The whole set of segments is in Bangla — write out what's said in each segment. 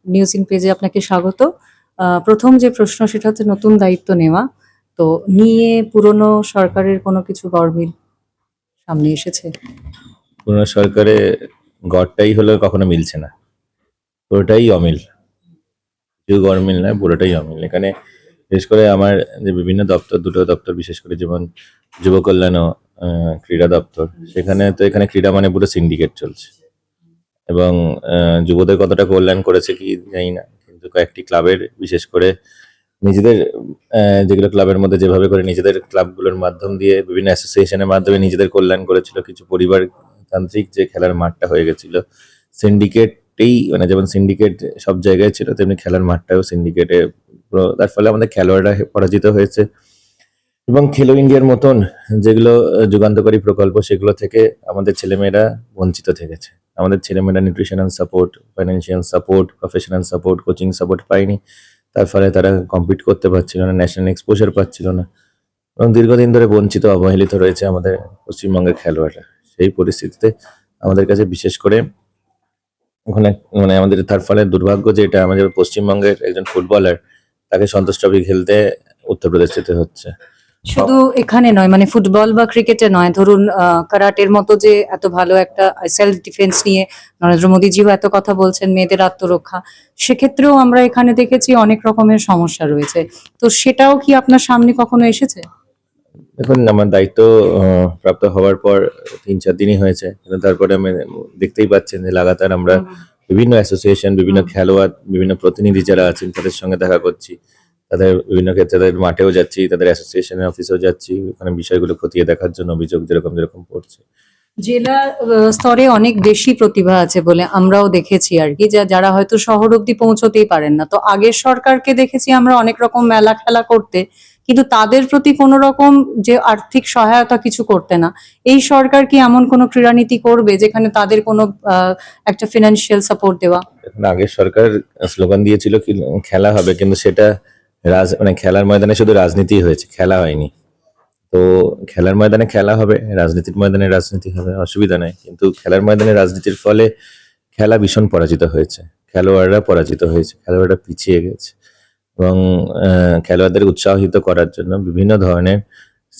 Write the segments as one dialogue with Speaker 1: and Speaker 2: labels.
Speaker 1: নিউজ ইন পেজে আপনাকে স্বাগত। প্রথম যে প্রশ্ন সেটা হচ্ছে নতুন দায়িত্ব নেওয়া। তো নিয়ে পুরনো সরকারের কোনো কিছু গরমিল সামনে এসেছে?
Speaker 2: পুরনো সরকারে গড়টাই হলো কখনো মিলছে না, পুরোটাই অমিল। কেউ গরমিল নয়, পুরোটাই অমিল। এখানে বিশেষ করে আমার যে বিভিন্ন দপ্তর, দুটো দপ্তর বিশেষ করে, যেমন যুব কল্যাণ ও ক্রীড়া দপ্তর, সেখানে তো এখানে ক্রীড়া মানে পুরো সিন্ডিকেট চলছে। এবং যুবদের কতটা কল্যাণ করেছে কি জানি না, কিন্তু কয়েকটি ক্লাবের বিশেষ করে নিজেদের যেগুলো ক্লাবের মধ্যে যেভাবে করে নিজেদের ক্লাবগুলোর মাধ্যম দিয়ে বিভিন্ন অ্যাসোসিয়েশনের মাধ্যমে নিজেদের কল্যাণ করেছিল, কিছু পরিবার তান্ত্রিক যে খেলার মাঠটা হয়ে গেছিল সিন্ডিকেটেই, মানে যেমন সিন্ডিকেট সব জায়গায় ছিল তেমনি খেলার মাঠটাও সিন্ডিকেটে। তার ফলে আমাদের খেলোয়াড়রা পরাজিত হয়েছে এবং খেলো ইন্ডিয়ার মতন যেগুলো যুগান্তকারী প্রকল্প, সেগুলো থেকে আমাদের ছেলেমেয়েরা বঞ্চিত থেকেছে। আমাদের ছেলেমেয়েরা nutritional support, financial support, professional support, coaching support পায়নি। তার ফলে তারা কম্পিট করতে পারছিল না, ন্যাশনাল এক্সপোজার পাচ্ছিল না এবং দীর্ঘদিন ধরে বঞ্চিত, অবহেলিত রয়েছে আমাদের পশ্চিমবঙ্গের খেলোয়াড়রা। সেই পরিস্থিতিতে আমাদের কাছে বিশেষ করে ওখানে মানে আমাদের তার ফলে দুর্ভাগ্য যে এটা আমাদের পশ্চিমবঙ্গের একজন ফুটবলার, তাকে সন্তোষ ট্রফি খেলতে উত্তরপ্রদেশ যেতে হচ্ছে।
Speaker 1: শুধু এখানে নয়, মানে ফুটবল বা ক্রিকেটে নয়, ধরুন কারাটের মতো যে এত ভালো একটা সেলফ ডিফেন্স নিয়ে নরেন্দ্র মোদীজিও এত কথা বলছেন, মেয়েদের আত্মরক্ষা, সেক্ষেত্রেও আমরা এখানে দেখেছি অনেক রকমের সমস্যা রয়েছে। তো সেটাও কি আপনার সামনে কখনো এসেছে?
Speaker 2: দেখুন, আমার দায়িত্ব প্রাপ্ত হওয়ার পর ৩-৪ দিনই হয়েছে, কিন্তু তারপরে আমি দেখতেই পাচ্ছেন যে লাগাতার আমরা বিভিন্ন অ্যাসোসিয়েশন, বিভিন্ন খেলোয়াড়, বিভিন্ন প্রতিনিধি যারা আছেন তাদের সঙ্গে দেখা করছি। তাদের বিভিন্ন ক্ষেত্রে তাদের মাঠেও যাচ্ছি, তাদের অ্যাসোসিয়েশনের অফিসেও যাচ্ছি, ওখানে বিষয়গুলো খতিয়ে দেখার জন্য, অভিযোগ যেরকম যেরকম পড়ছে।
Speaker 1: জেলা স্তরে অনেক বেশি প্রতিভা আছে বলে আমরাও দেখেছি আর কি, যারা হয়তো শহর অব্দি পৌঁছতেই পারেন না। তো আগের সরকারকে দেখেছি আমরা অনেক রকম মেলা খেলা করতে, কিন্তু তাদের প্রতি কোনো রকম যে আর্থিক সহায়তা কিছু করতে না। এই সরকার কি এমন কোনো ক্রীড়ানীতি করবে যেখানে তাদের কোনো একটা ফিনান্সিয়াল সাপোর্ট দেওয়া?
Speaker 2: এখন আগের সরকার স্লোগান দিয়েছিল কি খেলা হবে, কিন্তু সেটা মানে খেলার ময়দানে শুধু রাজনীতি হয়েছে, খেলা হয়নি। তো খেলার ময়দানে খেলা হবে, রাজনীতির ময়দানে রাজনীতি হবে, অসুবিধা নাই, কিন্তু খেলার ময়দানে রাজনীতির ফলে খেলা ভীষণ পরাজিত হয়েছে, খেলোয়াড়রা পরাজিত হয়েছে, খেলোয়াড়রা পিছিয়ে গেছে। এবং খেলোয়াড়দের উৎসাহিত করার জন্য বিভিন্ন ধরনের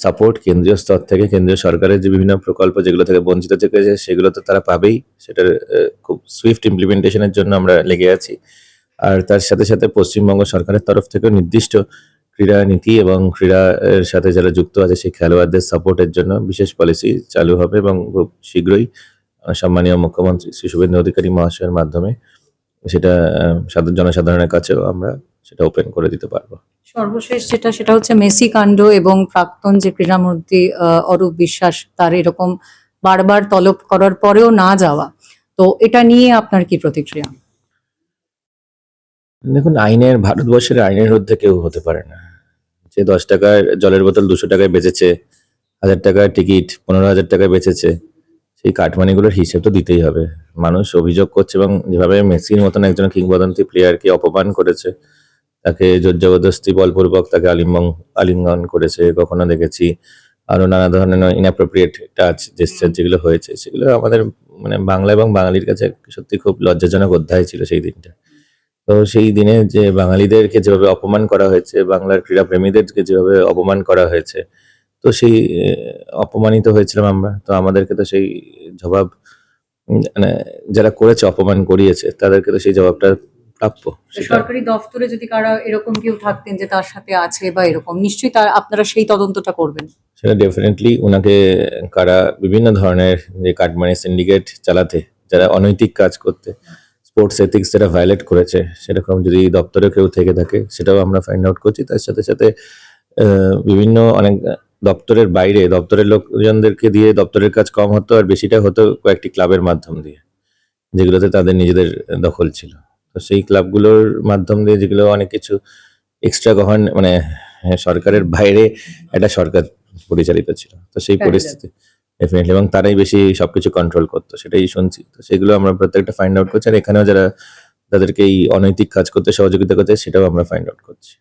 Speaker 2: সাপোর্ট কেন্দ্রীয় স্তর থেকে, কেন্দ্রীয় সরকারের যে বিভিন্ন প্রকল্প যেগুলো থেকে বঞ্চিত থেকেছে সেগুলো তো তারা পাবেই, সেটার খুব সুইফট ইমপ্লিমেন্টেশনের জন্য আমরা লেগে আছি। আর তার সাথে সাথে পশ্চিমবঙ্গ সরকারের তরফ থেকেও নির্দিষ্ট ক্রীড়া নীতি এবং ক্রীড়ার সাথে যারা যুক্ত আছে সেই খেলোয়াড়দের সাপোর্টের জন্য বিশেষ পলিসি চালু হবে এবং খুব শীঘ্রই সম্মানীয় মুখ্যমন্ত্রী শ্রী শুভেন্দু অধিকারী মহাশয়ের মাধ্যমে সেটা জনসাধারণের কাছেও আমরা সেটা ওপেন করে দিতে পারবো।
Speaker 1: সর্বশেষ যেটা, সেটা হচ্ছে মেসি কাণ্ড এবং প্রাক্তন যে ক্রীড়ামন্ত্রী অরূপ বিশ্বাস, তার এরকম বারবার তলব করার পরেও না যাওয়া। তো এটা নিয়ে আপনার কি প্রতিক্রিয়া?
Speaker 2: দেখুন, ভারতবর্ষের আইনের ঊর্ধ্বে কেউ হতে পারে না। যে 10 টাকার জলের বোতল 200 টাকায় বেচেছে, 1000 টাকার টিকিট 15,000 টাকায় বেচেছে, সেই কাটমানিগুলোর হিসেব তো দিতেই হবে। মানুষ অভিযোগ করছে এবং যেভাবে মেসির মতন একজন কিংবদন্তি প্লেয়ারকে অপমান করেছে, তাকে জোর জবরদস্তি বলপূর্বক তাকে আলিঙ্গন করেছে, কখনো দেখেছি আরো নানা ধরনের ইনঅ্যাপ্রোপ্রিয়েট টাচ জেস্চার যেগুলো হয়েছে, সেগুলো আমাদের মানে বাংলা এবং বাঙালির কাছে সত্যি খুব লজ্জাজনক অধ্যায় ছিল সেই দিনটা। তো সেই দিনে যে বাঙালিদেরকে যেভাবে অপমান করা হয়েছে, বাংলার ক্রীড়া প্রেমীদেরকে যেভাবে অপমান করা হয়েছে, তো সেই অপমানিত হয়েছিলাম আমরা। তো আমাদেরকে তো সেই জবাব মানে যারা করেছে, অপমান করিয়েছে, তাদেরকে তো সেই জবাবটা প্রাপ্য।
Speaker 1: সরকারি দফতরে যদি কারা এরকম কেউ থাকতেন যে তার সাথে আছে বা এরকম, নিশ্চয়ই তার আপনারা সেই তদন্তটা করবেন।
Speaker 2: সেটা ডেফিনেটলি ওনাকে কারা বিভিন্ন ধরনের যে কাটমানি সিন্ডিকেট চালাতে, যারা অনৈতিক কাজ করতে, স্পোর্টস এথিক্স যারা ভায়োলেট করেছে, সেরকম যদি দপ্তরে কেউ থেকে থাকে সেটাও আমরা ফাইন্ড আউট করছি। তার সাথে সাথে বিভিন্ন অনেক দপ্তরের বাইরে দপ্তরের লোকজনদেরকে দিয়ে দপ্তরের কাজ কম হতো আর বেশিটা হতো কয়েকটি ক্লাবের মাধ্যম দিয়ে, যেগুলোতে তাদের নিজেদের দখল ছিল। তো সেই ক্লাবগুলোর মাধ্যম দিয়ে যেগুলো অনেক কিছু এক্সট্রা মানে সরকারের বাইরে একটা সরকার পরিচালিত ছিল, তো সেই পরিস্থিতি ডেফিনেটলি, এবং তারাই বেশি সবকিছু কন্ট্রোল করতো, সেটাই শুনছি। তো সেগুলো আমরা প্রত্যেকটা ফাইন্ড আউট করছি, আর এখানেও যারা তাদেরকে এই অনৈতিক কাজ করতে সহযোগিতা করছে সেটাও আমরা ফাইন্ড আউট করছি।